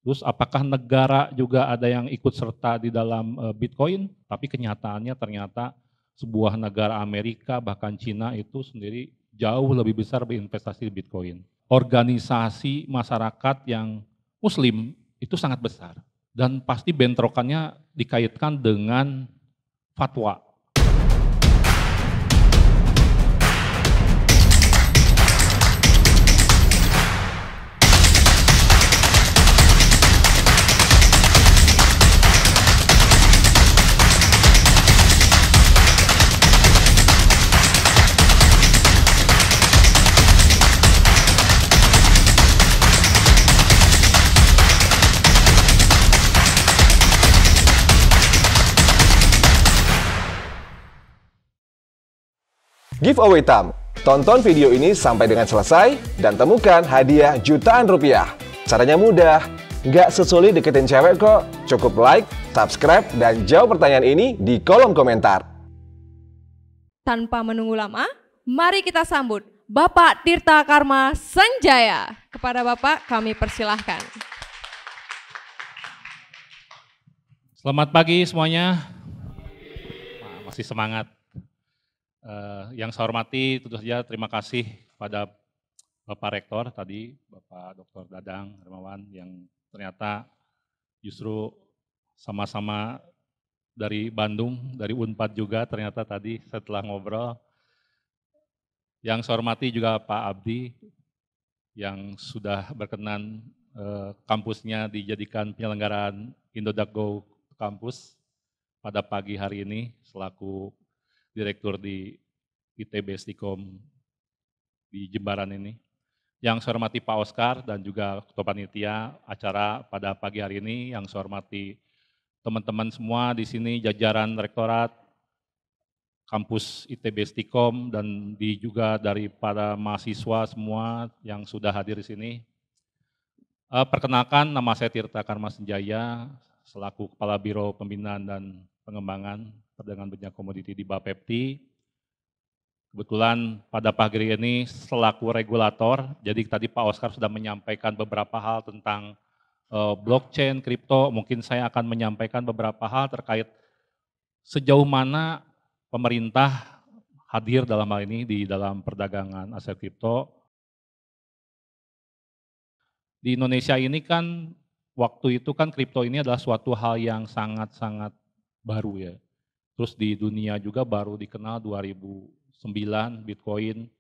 Terus apakah negara juga ada yang ikut serta di dalam Bitcoin? Tapi kenyataannya ternyata sebuah negara Amerika bahkan Cina itu sendiri jauh lebih besar berinvestasi di Bitcoin. Organisasi masyarakat yang Muslim itu sangat besar dan pasti bentrokannya dikaitkan dengan fatwa. Giveaway Tamu. Tonton video ini sampai dengan selesai dan temukan hadiah jutaan rupiah. Caranya mudah, nggak sesulit deketin cewek kok. Cukup like, subscribe, dan jawab pertanyaan ini di kolom komentar. Tanpa menunggu lama, mari kita sambut Bapak Tirta Karma Sanjaya. Kepada Bapak kami persilahkan. Selamat pagi semuanya. Masih semangat. Yang saya hormati tentu saja terima kasih pada Bapak Rektor tadi, Bapak Dr. Dadang Hermawan yang ternyata justru sama-sama dari Bandung, dari Unpad juga ternyata tadi setelah ngobrol. Yang saya hormati juga Pak Abdi yang sudah berkenan kampusnya dijadikan penyelenggaraan Indodac Go Campus pada pagi hari ini selaku Direktur di ITB Stikom di Jembaran ini. Yang saya hormati Pak Oscar dan juga Ketua Panitia acara pada pagi hari ini. Yang saya hormati teman-teman semua di sini, jajaran Rektorat, Kampus ITB Stikom, dan juga dari para mahasiswa semua yang sudah hadir di sini. Perkenalkan, nama saya Tirta Karma Sanjaya, selaku Kepala Biro Pembinaan dan Pengembangan Perdagangan Bidang Komoditi di Bapepti. Kebetulan pada pagi ini selaku regulator, jadi tadi Pak Oscar sudah menyampaikan beberapa hal tentang blockchain, kripto, mungkin saya akan menyampaikan beberapa hal terkait sejauh mana pemerintah hadir dalam hal ini di dalam perdagangan aset kripto. Di Indonesia ini kan waktu itu kan kripto ini adalah suatu hal yang sangat-sangat baru ya. Terus di dunia juga baru dikenal 2009 Bitcoin.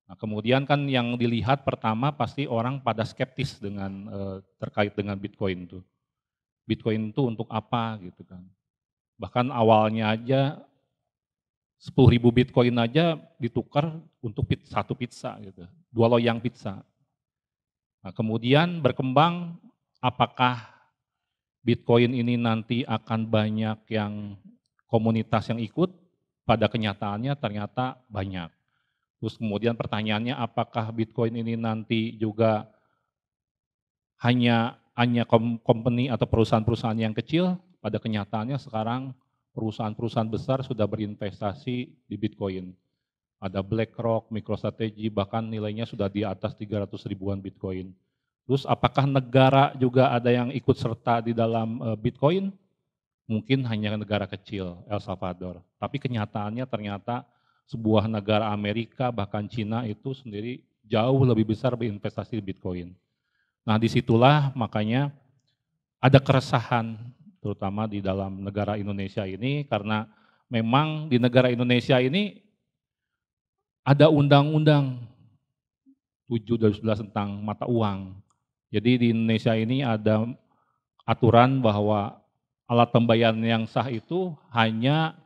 Nah, kemudian kan yang dilihat pertama pasti orang pada skeptis dengan terkait dengan Bitcoin itu. Bitcoin itu untuk apa gitu kan. Bahkan awalnya aja 10.000 Bitcoin aja ditukar untuk satu pizza gitu. 2 loyang pizza. Nah, kemudian berkembang apakah Bitcoin ini nanti akan banyak yang komunitas yang ikut, pada kenyataannya ternyata banyak. Terus kemudian pertanyaannya apakah Bitcoin ini nanti juga hanya company atau perusahaan-perusahaan yang kecil, pada kenyataannya sekarang perusahaan-perusahaan besar sudah berinvestasi di Bitcoin. Ada BlackRock, MicroStrategy, bahkan nilainya sudah di atas 300 ribuan Bitcoin. Terus apakah negara juga ada yang ikut serta di dalam Bitcoin? Mungkin hanya negara kecil, El Salvador. Tapi kenyataannya ternyata sebuah negara Amerika, bahkan Cina itu sendiri jauh lebih besar berinvestasi di Bitcoin. Nah disitulah makanya ada keresahan, terutama di dalam negara Indonesia ini, karena memang di negara Indonesia ini ada undang-undang 7/2011 tentang mata uang. Jadi di Indonesia ini ada aturan bahwa alat pembayaran yang sah itu hanya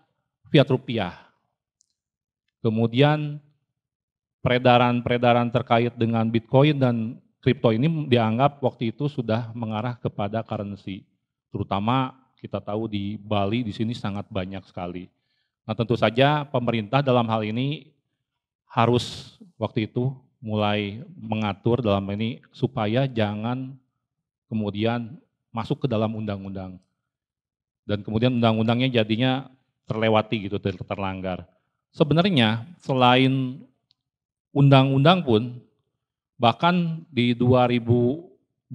fiat rupiah. Kemudian peredaran terkait dengan Bitcoin dan kripto ini dianggap waktu itu sudah mengarah kepada currency. Terutama kita tahu di Bali di sini sangat banyak sekali. Nah tentu saja pemerintah dalam hal ini harus waktu itu mulai mengatur dalam ini supaya jangan kemudian masuk ke dalam undang-undang. Dan kemudian undang-undangnya jadinya terlewati gitu, terlanggar. Sebenarnya selain undang-undang pun, bahkan di 2012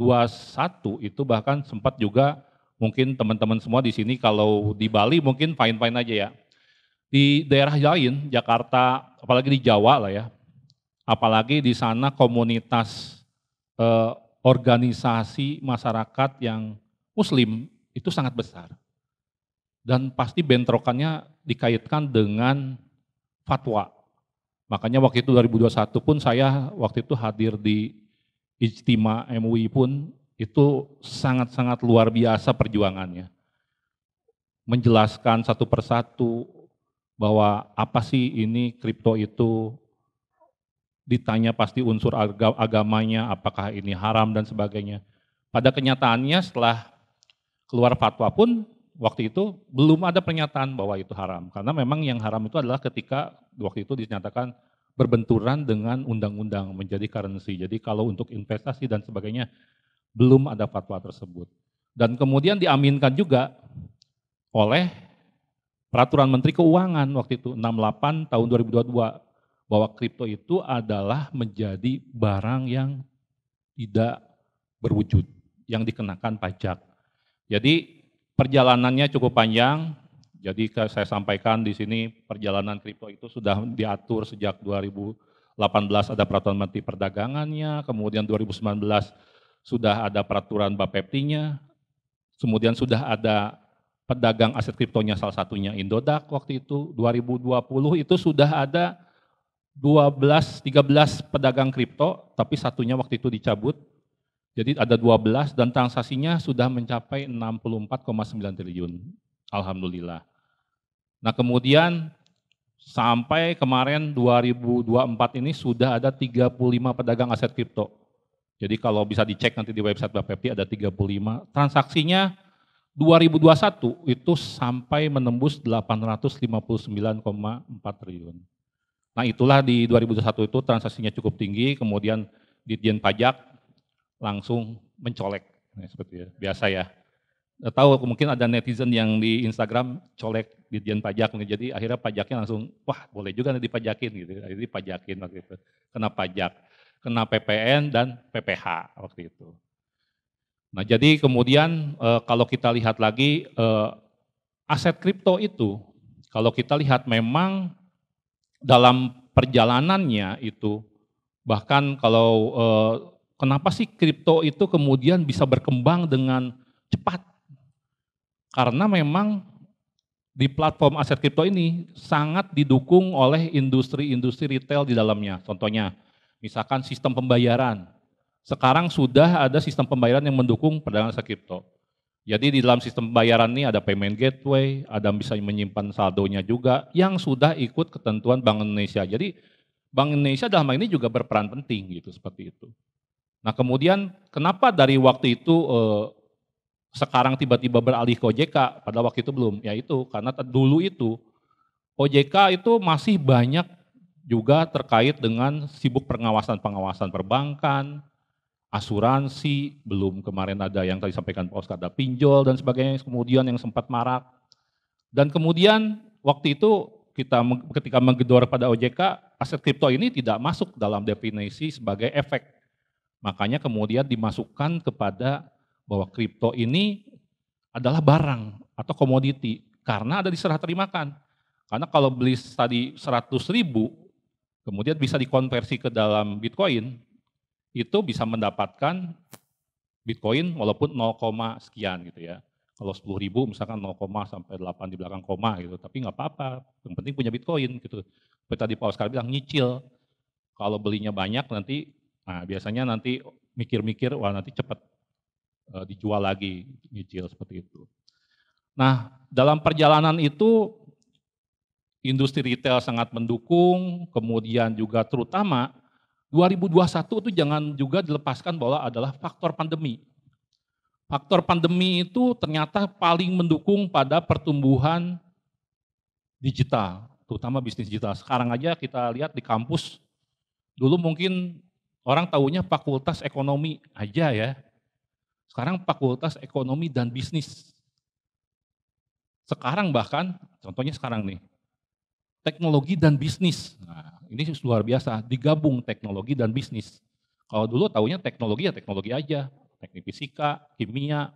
itu bahkan sempat juga mungkin teman-teman semua di sini kalau di Bali mungkin fine-fine aja ya. Di daerah lain, Jakarta, apalagi di Jawa lah ya, apalagi di sana komunitas organisasi masyarakat yang Muslim itu sangat besar. Dan pasti bentrokannya dikaitkan dengan fatwa. Makanya waktu itu 2021 pun saya waktu itu hadir di Ijtima MUI pun itu sangat-sangat luar biasa perjuangannya. Menjelaskan satu persatu bahwa apa sih ini kripto itu, ditanya pasti unsur agamanya, apakah ini haram dan sebagainya. Pada kenyataannya setelah keluar fatwa pun waktu itu belum ada pernyataan bahwa itu haram. Karena memang yang haram itu adalah ketika waktu itu dinyatakan berbenturan dengan undang-undang menjadi currency. Jadi kalau untuk investasi dan sebagainya belum ada fatwa tersebut. Dan kemudian diaminkan juga oleh Peraturan Menteri Keuangan waktu itu 68 tahun 2022 bahwa kripto itu adalah menjadi barang yang tidak berwujud, yang dikenakan pajak. Jadi perjalanannya cukup panjang, jadi saya sampaikan di sini perjalanan kripto itu sudah diatur sejak 2018 ada peraturan Menteri Perdagangannya, kemudian 2019 sudah ada peraturan Bapepti-nya, kemudian sudah ada pedagang aset kriptonya salah satunya Indodax waktu itu, 2020 itu sudah ada 13 pedagang kripto, tapi satunya waktu itu dicabut. Jadi ada 12 dan transaksinya sudah mencapai 64,9 triliun. Alhamdulillah. Nah kemudian sampai kemarin 2024 ini sudah ada 35 pedagang aset kripto. Jadi kalau bisa dicek nanti di website Bapepti ada 35. Transaksinya 2021 itu sampai menembus 859,4 triliun. Nah itulah di 2021 itu transaksinya cukup tinggi, kemudian Ditjen Pajak langsung mencolek, seperti ya, biasa ya. Tahu mungkin ada netizen yang di Instagram colek Ditjen Pajak, jadi akhirnya pajaknya langsung, wah boleh juga nih dipajakin gitu, akhirnya dipajakin waktu itu, kena pajak, kena PPN dan PPH waktu itu. Nah jadi kemudian kalau kita lihat lagi aset kripto itu, kalau kita lihat memang dalam perjalanannya itu, bahkan kalau kenapa sih kripto itu kemudian bisa berkembang dengan cepat? Karena memang di platform aset kripto ini sangat didukung oleh industri-industri retail di dalamnya. Contohnya, misalkan sistem pembayaran. Sekarang sudah ada sistem pembayaran yang mendukung perdagangan aset kripto. Jadi di dalam sistem pembayaran ini ada payment gateway, ada bisa menyimpan saldonya juga, yang sudah ikut ketentuan Bank Indonesia. Jadi Bank Indonesia dalam hal ini juga berperan penting gitu, seperti itu. Nah kemudian kenapa dari waktu itu sekarang tiba-tiba beralih ke OJK, pada waktu itu belum, yaitu karena dulu itu OJK itu masih banyak juga terkait dengan sibuk pengawasan perbankan, asuransi, belum kemarin ada yang tadi sampaikan Pak Oscar, ada pinjol dan sebagainya, kemudian yang sempat marak. Dan kemudian waktu itu kita ketika menggedor pada OJK, aset kripto ini tidak masuk dalam definisi sebagai efek. Makanya kemudian dimasukkan kepada bahwa kripto ini adalah barang atau komoditi karena ada diserah terimakan. Karena kalau beli tadi 100.000 kemudian bisa dikonversi ke dalam Bitcoin, itu bisa mendapatkan Bitcoin walaupun 0, sekian gitu ya. Kalau 10.000 misalkan 0, sampai 8 di belakang koma gitu, tapi nggak apa-apa, yang penting punya Bitcoin gitu. Seperti tadi Pak Oscar bilang nyicil, kalau belinya banyak nanti, nah biasanya nanti mikir-mikir, wah nanti cepat dijual lagi, nyicil seperti itu. Nah dalam perjalanan itu industri retail sangat mendukung, kemudian juga terutama 2021 itu jangan juga dilepaskan bahwa adalah faktor pandemi. Faktor pandemi itu ternyata paling mendukung pada pertumbuhan digital, terutama bisnis digital. Sekarang aja kita lihat di kampus, dulu mungkin orang tahunya fakultas ekonomi aja ya. Sekarang fakultas ekonomi dan bisnis. Sekarang bahkan, contohnya sekarang nih, teknologi dan bisnis. Nah, ini luar biasa, digabung teknologi dan bisnis. Kalau dulu tahunya teknologi ya teknologi aja, teknik fisika, kimia,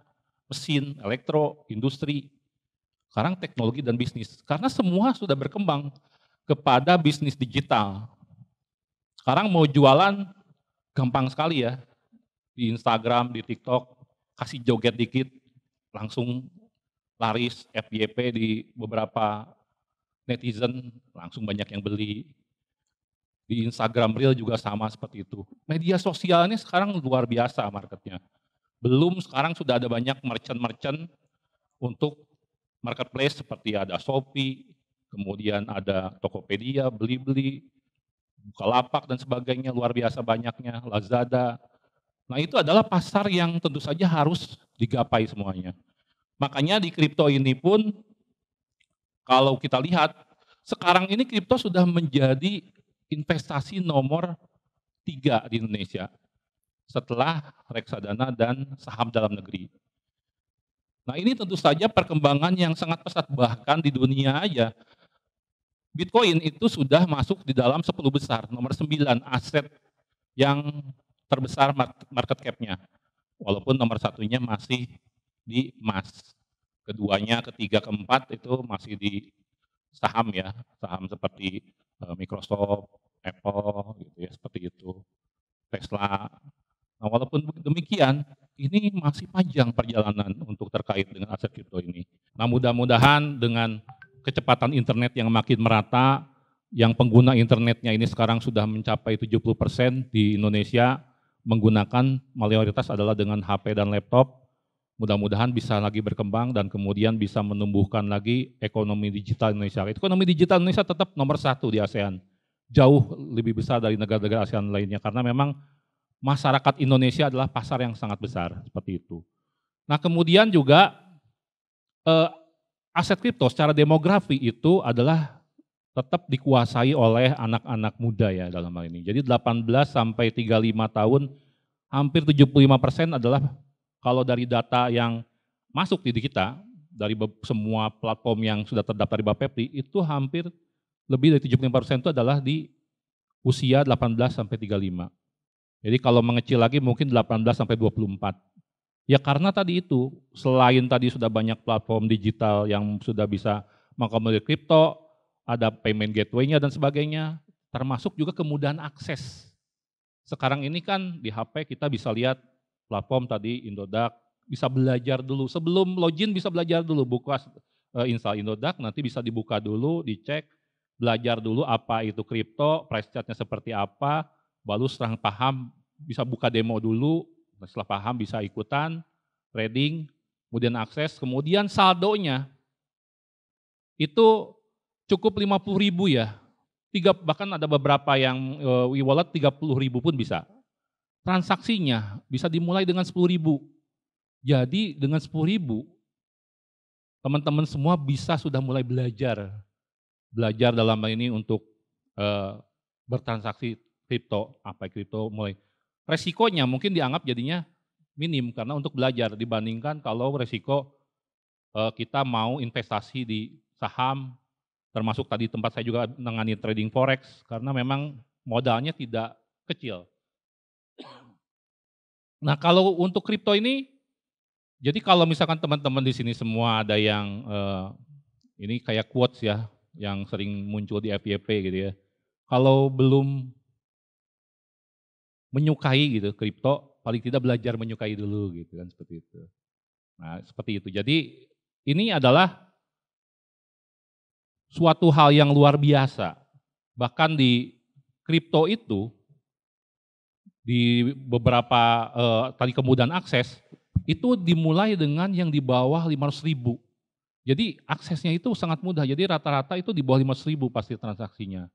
mesin, elektro, industri. Sekarang teknologi dan bisnis. Karena semua sudah berkembang kepada bisnis digital. Sekarang mau jualan gampang sekali ya. Di Instagram, di TikTok, kasih joget dikit, langsung laris FYP di beberapa netizen, langsung banyak yang beli. Di Instagram Reel juga sama seperti itu. Media sosial ini sekarang luar biasa marketnya. Belum sekarang sudah ada banyak merchant-merchant untuk marketplace seperti ada Shopee, kemudian ada Tokopedia, Blibli, Bukalapak dan sebagainya, luar biasa banyaknya, Lazada. Nah itu adalah pasar yang tentu saja harus digapai semuanya. Makanya di kripto ini pun kalau kita lihat, sekarang ini kripto sudah menjadi investasi nomor 3 di Indonesia setelah reksadana dan saham dalam negeri. Nah ini tentu saja perkembangan yang sangat pesat, bahkan di dunia aja. Bitcoin itu sudah masuk di dalam 10 besar, nomor 9 aset yang terbesar market cap-nya. Walaupun nomor satunya masih di emas. Keduanya, ketiga, keempat itu masih di saham ya, saham seperti Microsoft, Apple, gitu ya, seperti itu, Tesla. Nah, walaupun demikian, ini masih panjang perjalanan untuk terkait dengan aset kripto ini. Nah, mudah-mudahan dengan kecepatan internet yang makin merata, yang pengguna internetnya ini sekarang sudah mencapai 70% di Indonesia menggunakan mayoritas adalah dengan HP dan laptop. Mudah-mudahan bisa lagi berkembang dan kemudian bisa menumbuhkan lagi ekonomi digital Indonesia. Ekonomi digital Indonesia tetap nomor 1 di ASEAN. Jauh lebih besar dari negara-negara ASEAN lainnya karena memang masyarakat Indonesia adalah pasar yang sangat besar seperti itu. Nah kemudian juga aset kripto secara demografi itu adalah tetap dikuasai oleh anak-anak muda ya dalam hal ini. Jadi 18 sampai 35 tahun hampir 75% adalah kalau dari data yang masuk di kita, dari semua platform yang sudah terdaftar di Bapepti, itu hampir lebih dari 75% itu adalah di usia 18 sampai 35. Jadi kalau mengecil lagi mungkin 18 sampai 24. Ya karena tadi itu, selain tadi sudah banyak platform digital yang sudah bisa mengakomodir kripto, ada payment gateway-nya dan sebagainya, termasuk juga kemudahan akses. Sekarang ini kan di HP kita bisa lihat platform tadi Indodax, bisa belajar dulu. Sebelum login bisa belajar dulu, buka install Indodax, nanti bisa dibuka dulu, dicek, belajar dulu apa itu kripto, price chart-nya seperti apa, baru setelah paham bisa buka demo dulu, setelah paham bisa ikutan, trading, kemudian akses, kemudian saldonya itu cukup 50.000 ya, bahkan ada beberapa yang e-wallet 30.000 pun bisa. Transaksinya bisa dimulai dengan 10.000. Jadi dengan 10.000 teman-teman semua bisa sudah mulai belajar dalam hal ini untuk bertransaksi kripto, apa kripto mulai. Resikonya mungkin dianggap jadinya minim karena untuk belajar dibandingkan kalau resiko kita mau investasi di saham, termasuk tadi tempat saya juga menangani trading forex karena memang modalnya tidak kecil. Nah kalau untuk kripto ini, jadi kalau misalkan teman-teman di sini semua ada yang ini kayak quotes ya, yang sering muncul di FYP gitu ya. Kalau belum menyukai gitu kripto, paling tidak belajar menyukai dulu gitu kan seperti itu. Nah seperti itu. Jadi ini adalah suatu hal yang luar biasa. Bahkan di kripto itu, di beberapa tadi kemudahan akses, itu dimulai dengan yang di bawah 500.000. Jadi aksesnya itu sangat mudah, jadi rata-rata itu di bawah 500.000 pasti transaksinya.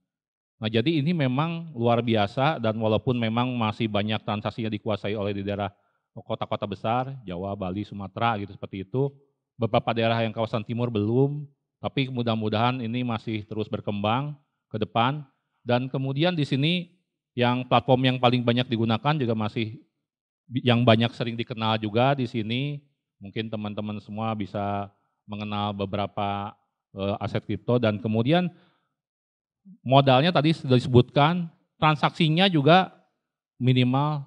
Nah jadi ini memang luar biasa dan walaupun memang masih banyak transaksinya dikuasai oleh di daerah kota-kota besar, Jawa, Bali, Sumatera gitu seperti itu. Beberapa daerah yang kawasan timur belum, tapi mudah-mudahan ini masih terus berkembang ke depan. Dan kemudian di sini yang platform yang paling banyak digunakan juga masih yang banyak sering dikenal juga di sini. Mungkin teman-teman semua bisa mengenal beberapa aset kripto dan kemudian modalnya tadi sudah disebutkan, transaksinya juga minimal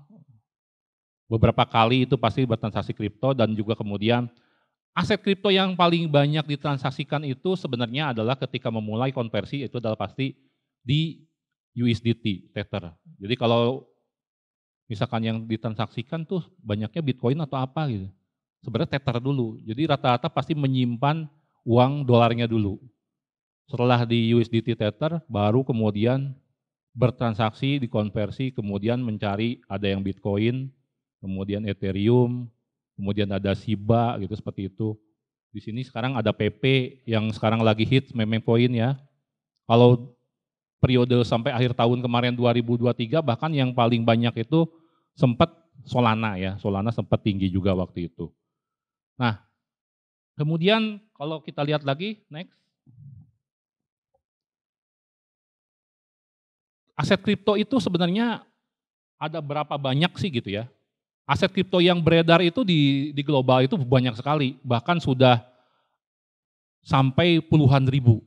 beberapa kali itu pasti bertransaksi kripto, dan juga kemudian aset kripto yang paling banyak ditransaksikan itu sebenarnya adalah ketika memulai konversi itu adalah pasti di USDT, Tether. Jadi kalau misalkan yang ditransaksikan tuh banyaknya Bitcoin atau apa gitu. Sebenarnya Tether dulu. Jadi rata-rata pasti menyimpan uang dolarnya dulu. Setelah di USDT Tether, baru kemudian bertransaksi, dikonversi, kemudian mencari ada yang Bitcoin, kemudian Ethereum, kemudian ada Shiba gitu seperti itu. Di sini sekarang ada PP yang sekarang lagi hit meme coin ya. Kalau periode sampai akhir tahun kemarin 2023 bahkan yang paling banyak itu sempat Solana ya. Solana sempat tinggi juga waktu itu. Nah, kemudian kalau kita lihat lagi next. Aset kripto itu sebenarnya ada berapa banyak sih gitu ya. Aset kripto yang beredar itu di global itu banyak sekali, bahkan sudah sampai puluhan ribu.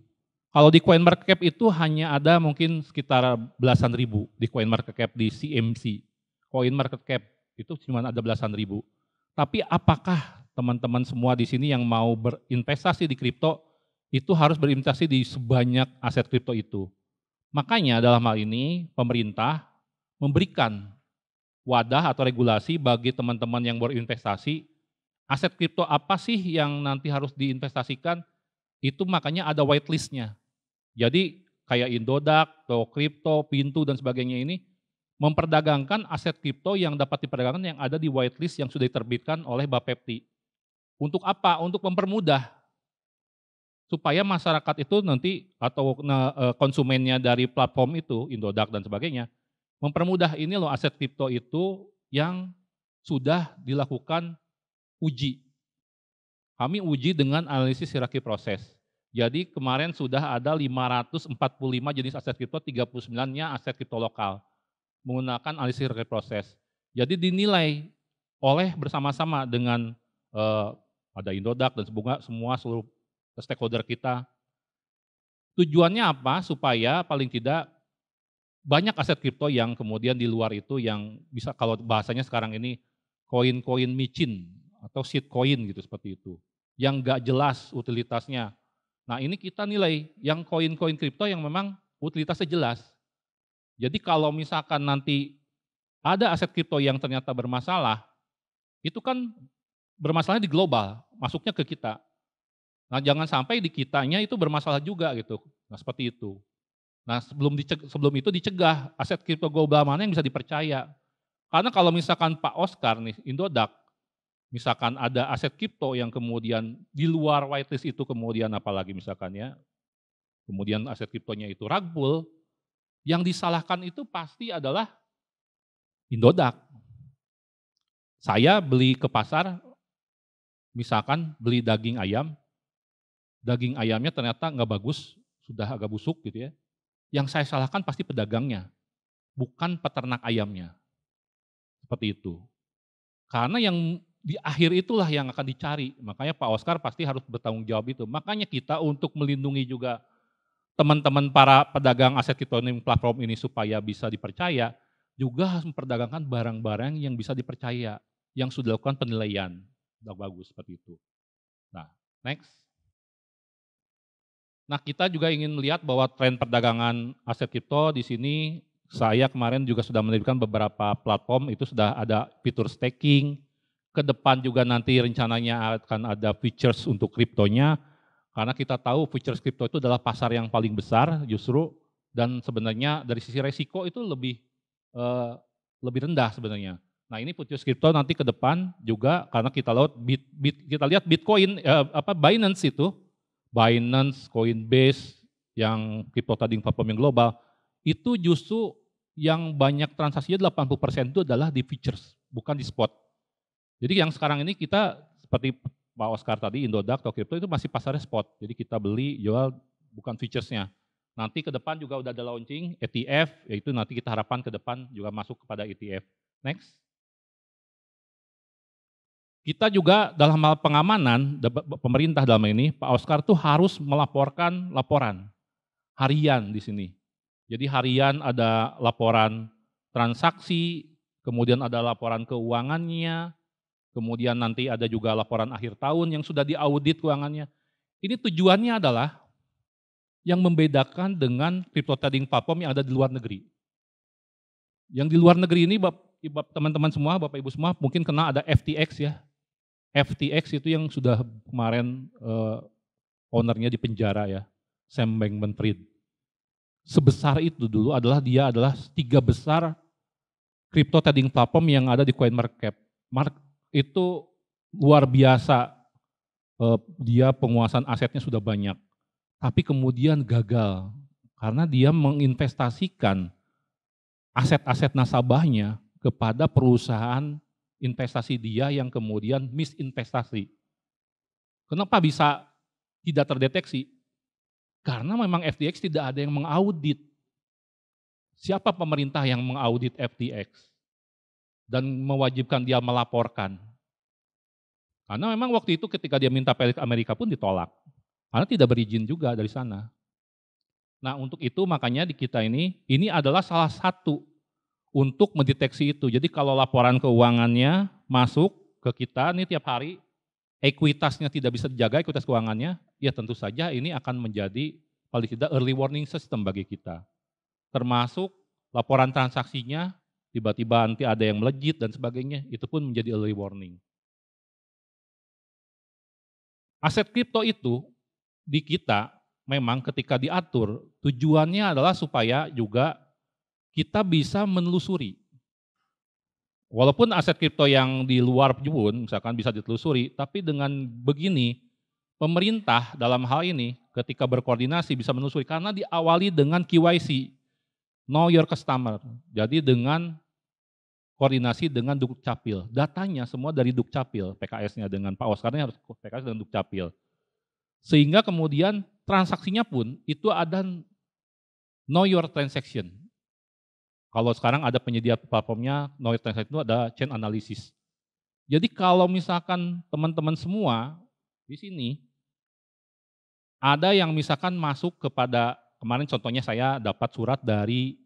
Kalau di CoinMarketCap itu hanya ada mungkin sekitar belasan ribu di CoinMarketCap di CMC. CoinMarketCap itu cuma ada belasan ribu. Tapi apakah teman-teman semua di sini yang mau berinvestasi di kripto itu harus berinvestasi di sebanyak aset kripto itu? Makanya dalam hal ini pemerintah memberikan wadah atau regulasi bagi teman-teman yang berinvestasi, aset kripto apa sih yang nanti harus diinvestasikan, itu makanya ada whitelist-nya. Jadi kayak Indodax, Kripto, Pintu dan sebagainya ini memperdagangkan aset kripto yang dapat diperdagangkan yang ada di whitelist yang sudah diterbitkan oleh Bapepti. Untuk apa? Untuk mempermudah supaya masyarakat itu nanti atau konsumennya dari platform itu, Indodax dan sebagainya, mempermudah ini loh aset kripto itu yang sudah dilakukan uji. Kami uji dengan analisis hierarki proses. Jadi kemarin sudah ada 545 jenis aset kripto, 39-nya aset kripto lokal menggunakan analisis hierarki proses. Jadi dinilai oleh bersama-sama dengan ada Indodax dan semua seluruh stakeholder kita. Tujuannya apa? Supaya paling tidak banyak aset kripto yang kemudian di luar itu yang bisa, kalau bahasanya sekarang ini koin-koin micin atau shitcoin gitu seperti itu, yang nggak jelas utilitasnya. Nah ini kita nilai yang koin-koin kripto yang memang utilitasnya jelas. Jadi kalau misalkan nanti ada aset kripto yang ternyata bermasalah, itu kan bermasalahnya di global, masuknya ke kita. Nah jangan sampai di kitanya itu bermasalah juga gitu. Nah seperti itu. Nah sebelum itu dicegah aset kripto global mana yang bisa dipercaya. Karena kalau misalkan Pak Oscar nih, Indodax, misalkan ada aset kripto yang kemudian di luar whitelist itu kemudian apalagi misalkan ya, kemudian aset kriptonya itu rug pull, yang disalahkan itu pasti adalah Indodax. Saya beli ke pasar, misalkan beli daging ayamnya ternyata nggak bagus, sudah agak busuk gitu ya. Yang saya salahkan pasti pedagangnya, bukan peternak ayamnya. Seperti itu. Karena yang di akhir itulah yang akan dicari. Makanya Pak Oscar pasti harus bertanggung jawab itu. Makanya kita untuk melindungi juga teman-teman para pedagang aset kripto platform ini supaya bisa dipercaya, juga harus memperdagangkan barang-barang yang bisa dipercaya, yang sudah dilakukan penilaian. Sudah bagus seperti itu. Nah, next. Nah, kita juga ingin melihat bahwa tren perdagangan aset kripto di sini, saya kemarin juga sudah menerbitkan beberapa platform, itu sudah ada fitur staking, ke depan juga nanti rencananya akan ada features untuk kriptonya, karena kita tahu features kripto itu adalah pasar yang paling besar justru, dan sebenarnya dari sisi resiko itu lebih rendah sebenarnya. Nah ini features kripto nanti ke depan juga, karena kita lihat Bitcoin, Binance itu, Binance, Coinbase, yang kripto trading platform yang global, itu justru yang banyak transaksinya 80% itu adalah di features, bukan di spot. Jadi yang sekarang ini kita seperti Pak Oscar tadi, Indodax atau kripto itu masih pasarnya spot. Jadi kita beli, jual, bukan featuresnya. Nanti ke depan juga udah ada launching ETF, yaitu nanti kita harapkan ke depan juga masuk kepada ETF. Next. Kita juga dalam hal pengamanan, pemerintah dalam ini, Pak Oscar tuh harus melaporkan laporan harian di sini. Jadi harian ada laporan transaksi, kemudian ada laporan keuangannya, kemudian nanti ada juga laporan akhir tahun yang sudah diaudit keuangannya. Ini tujuannya adalah yang membedakan dengan crypto trading platform yang ada di luar negeri. Yang di luar negeri ini teman-teman semua, Bapak Ibu semua mungkin kenal ada FTX ya. FTX itu yang sudah kemarin ownernya di penjara ya, Sam Bankman-Fried. Sebesar itu dulu dia adalah 3 besar crypto trading platform yang ada di CoinMarketCap. Itu luar biasa, dia penguasaan asetnya sudah banyak. Tapi kemudian gagal karena dia menginvestasikan aset-aset nasabahnya kepada perusahaan investasi dia yang kemudian misinvestasi. Kenapa bisa tidak terdeteksi? Karena memang FTX tidak ada yang mengaudit. Siapa pemerintah yang mengaudit FTX dan mewajibkan dia melaporkan? Karena memang waktu itu ketika dia minta balik Amerika pun ditolak. Karena tidak berizin juga dari sana. Nah untuk itu makanya di kita ini adalah salah satu untuk mendeteksi itu. Jadi kalau laporan keuangannya masuk ke kita nih tiap hari, ekuitasnya tidak bisa dijaga, ekuitas keuangannya, ya tentu saja ini akan menjadi paling tidak early warning system bagi kita. Termasuk laporan transaksinya, tiba-tiba nanti ada yang melejit dan sebagainya, itu pun menjadi early warning. Aset kripto itu di kita memang ketika diatur, tujuannya adalah supaya juga kita bisa menelusuri. Walaupun aset kripto yang di luar pun misalkan bisa ditelusuri, tapi dengan begini pemerintah dalam hal ini ketika berkoordinasi bisa menelusuri karena diawali dengan KYC, Know Your Customer. Jadi dengan koordinasi dengan Dukcapil. Datanya semua dari Dukcapil, PKS-nya dengan Pak Oskarnya harus PKS dengan Dukcapil. Sehingga kemudian transaksinya pun itu ada Know Your Transaction. Kalau sekarang ada penyedia platformnya, Know Your Transaction itu ada chain analysis. Jadi kalau misalkan teman-teman semua di sini, ada yang misalkan masuk kepada, kemarin contohnya saya dapat surat dari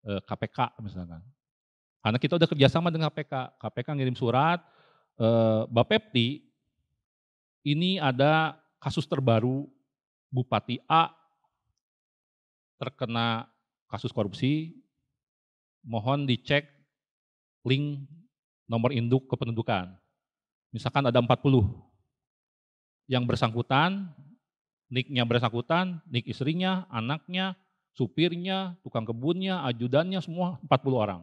KPK misalkan. Karena kita udah kerjasama dengan KPK, KPK ngirim surat, Bapepti, ini ada kasus terbaru Bupati A terkena kasus korupsi, mohon dicek link nomor induk kependudukan. Misalkan ada 40 yang bersangkutan, nick-nya bersangkutan, nick istrinya, anaknya, supirnya, tukang kebunnya, ajudannya, semua 40 orang.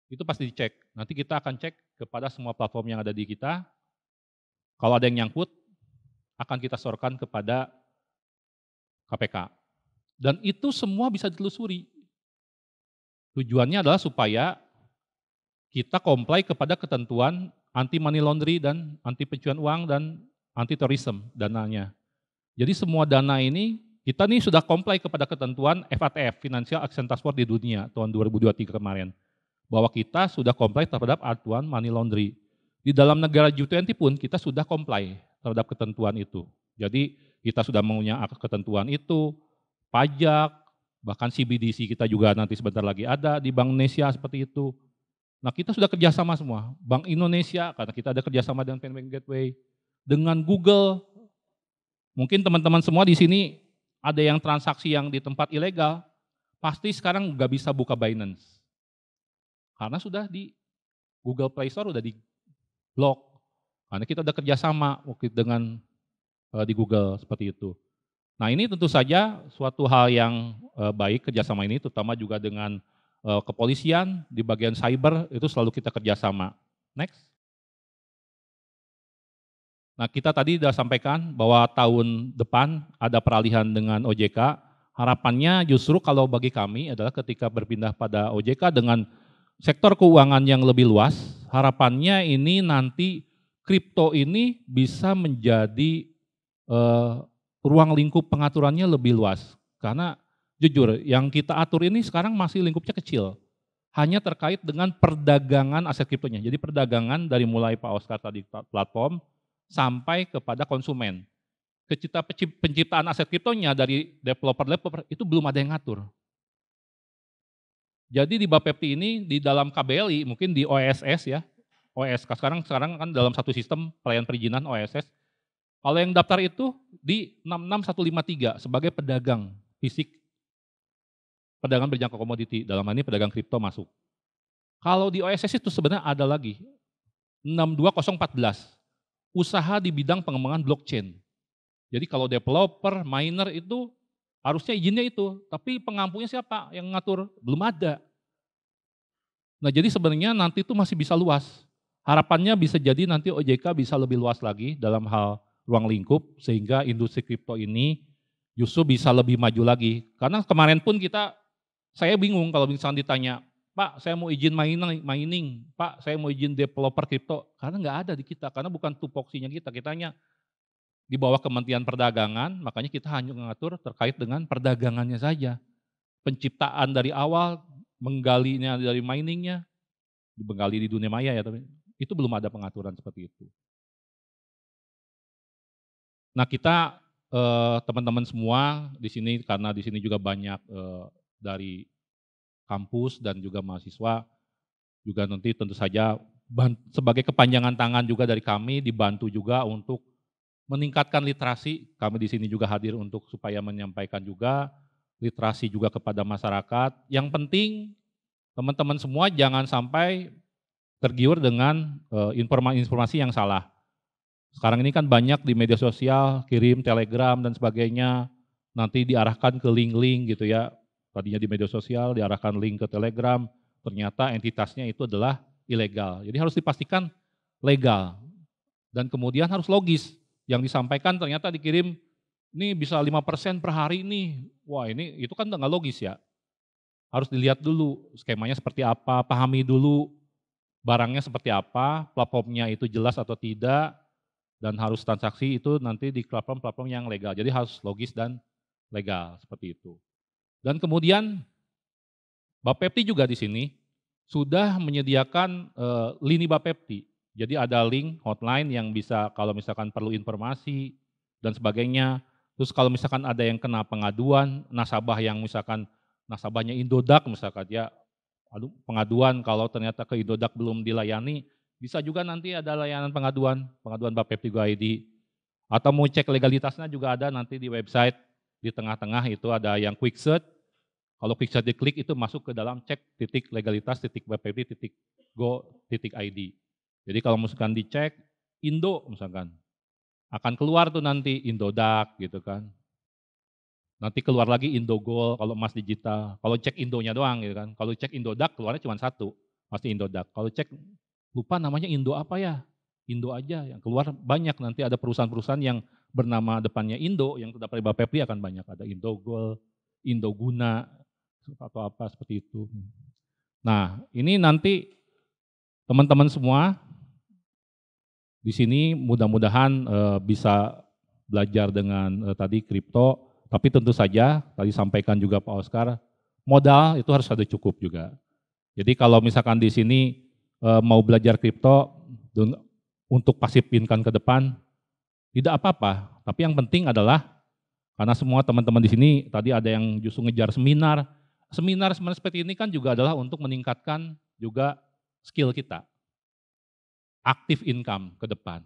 Itu pasti dicek. Nanti kita akan cek kepada semua platform yang ada di kita. Kalau ada yang nyangkut, akan kita sorkan kepada KPK. Dan itu semua bisa ditelusuri. Tujuannya adalah supaya kita comply kepada ketentuan anti money laundry dan anti pencucian uang dan anti terorisme dananya. Jadi semua dana ini kita nih sudah comply kepada ketentuan FATF, Financial Action Task Force di dunia tahun 2023 kemarin. Bahwa kita sudah comply terhadap aturan money laundry. Di dalam negara G20 pun kita sudah comply terhadap ketentuan itu. Jadi kita sudah punya ketentuan itu, pajak, bahkan CBDC kita juga nanti sebentar lagi ada di Bank Indonesia seperti itu. Nah kita sudah kerjasama semua, Bank Indonesia karena kita ada kerjasama dengan Payment Gateway, dengan Google. Mungkin teman-teman semua di sini ada yang transaksi yang di tempat ilegal, pasti sekarang nggak bisa buka Binance. Karena sudah di Google Play Store udah di blok. Karena kita udah kerjasama dengan di Google seperti itu. Nah ini tentu saja suatu hal yang baik kerjasama ini, terutama juga dengan kepolisian di bagian cyber itu selalu kita kerjasama. Next. Nah kita tadi sudah sampaikan bahwa tahun depan ada peralihan dengan OJK. Harapannya justru kalau bagi kami adalah ketika berpindah pada OJK dengan sektor keuangan yang lebih luas, harapannya ini nanti kripto ini bisa menjadi ruang lingkup pengaturannya lebih luas. Karena jujur yang kita atur ini sekarang masih lingkupnya kecil. Hanya terkait dengan perdagangan aset kriptonya. Jadi perdagangan dari mulai Pak Oskar tadi platform sampai kepada konsumen. Penciptaan aset kriptonya dari developer itu belum ada yang ngatur. Jadi di Bapepti ini di dalam KBLI, mungkin di OSS ya, OSK sekarang kan dalam satu sistem pelayanan perizinan OSS. Kalau yang daftar itu di 66153 sebagai pedagang fisik, pedagang berjangka komoditi, dalam hal ini pedagang kripto masuk. Kalau di OSS itu sebenarnya ada lagi 62014, usaha di bidang pengembangan blockchain. Jadi kalau developer, miner itu harusnya izinnya itu, tapi pengampunya siapa yang ngatur? Belum ada. Nah jadi sebenarnya nanti itu masih bisa luas. Harapannya bisa jadi nanti OJK bisa lebih luas lagi dalam hal ruang lingkup, sehingga industri kripto ini justru bisa lebih maju lagi. Karena kemarin pun saya bingung kalau misalnya ditanya, Pak saya mau izin mining, Pak saya mau izin developer kripto, karena nggak ada di kita, karena bukan tupoksinya kita hanya di bawah Kementerian Perdagangan, makanya kita hanya mengatur terkait dengan perdagangannya saja. Penciptaan dari awal, menggalinya dari miningnya, menggali di dunia maya ya, tapi itu belum ada pengaturan seperti itu. Nah kita teman-teman semua di sini, karena di sini juga banyak dari kampus dan juga mahasiswa, juga nanti tentu saja sebagai kepanjangan tangan juga dari kami, dibantu juga untuk meningkatkan literasi. Kami di sini juga hadir untuk supaya menyampaikan juga literasi juga kepada masyarakat. Yang penting teman-teman semua jangan sampai tergiur dengan informasi yang salah. Sekarang ini kan banyak di media sosial, kirim telegram dan sebagainya, nanti diarahkan ke link-link gitu ya. Tadinya di media sosial diarahkan link ke telegram, ternyata entitasnya itu adalah ilegal. Jadi harus dipastikan legal dan kemudian harus logis. Yang disampaikan ternyata dikirim, ini bisa 5% per hari nih. Wah ini itu kan nggak logis ya. Harus dilihat dulu skemanya seperti apa, pahami dulu barangnya seperti apa, platformnya itu jelas atau tidak, dan harus transaksi itu nanti di platform-platform yang legal. Jadi harus logis dan legal seperti itu. Dan kemudian Bapepti juga di sini sudah menyediakan lini Bapepti. Jadi ada link hotline yang bisa kalau misalkan perlu informasi dan sebagainya. Terus kalau misalkan ada yang kena pengaduan, nasabah yang misalkan nasabahnya Indodax misalkan ya, pengaduan kalau ternyata ke Indodax belum dilayani, bisa juga nanti ada layanan pengaduan Bapepti Go ID. Atau mau cek legalitasnya juga ada nanti di website, di tengah-tengah itu ada yang quick search. Kalau quick search diklik itu masuk ke dalam cek .legalitas.bapepti.go.id. Jadi kalau misalkan dicek Indo misalkan, akan keluar tuh nanti Indodax gitu kan. Nanti keluar lagi Indogol kalau emas digital. Kalau cek Indonya doang gitu kan. Kalau cek Indodax keluarnya cuma satu, pasti Indodax. Kalau cek lupa namanya Indo apa ya, Indo aja yang keluar banyak. Nanti ada perusahaan-perusahaan yang bernama depannya Indo yang terdapat di Bapepti akan banyak. Ada Indogol, Indoguna atau apa seperti itu. Nah ini nanti teman-teman semua di sini mudah-mudahan bisa belajar dengan tadi kripto, tapi tentu saja tadi sampaikan juga Pak Oscar, modal itu harus ada cukup juga. Jadi kalau misalkan di sini mau belajar kripto untuk passive income ke depan, tidak apa-apa. Tapi yang penting adalah karena semua teman-teman di sini tadi ada yang justru ngejar seminar seperti ini kan juga adalah untuk meningkatkan juga skill kita. Aktif income ke depan.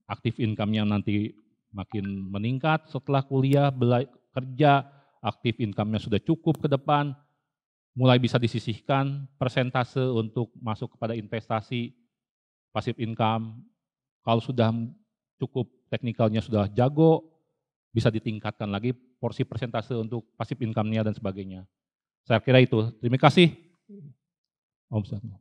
Aktif income-nya nanti makin meningkat setelah kuliah, kerja, aktif income-nya sudah cukup ke depan, mulai bisa disisihkan persentase untuk masuk kepada investasi, passive income. Kalau sudah cukup teknikalnya sudah jago, bisa ditingkatkan lagi porsi persentase untuk passive income-nya dan sebagainya. Saya kira itu. Terima kasih. Om Santo.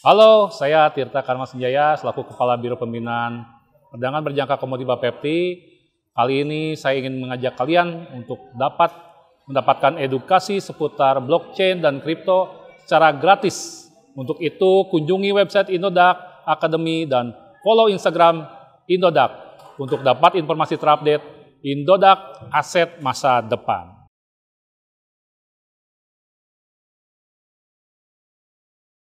Halo, saya Tirta Karma Senjaya selaku Kepala Biro Pembinaan Perdagangan Berjangka Komoditi Bapepti. Kali ini saya ingin mengajak kalian untuk dapat mendapatkan edukasi seputar blockchain dan kripto secara gratis. Untuk itu kunjungi website Indodax Academy dan follow Instagram Indodax untuk dapat informasi terupdate Indodax Aset Masa Depan.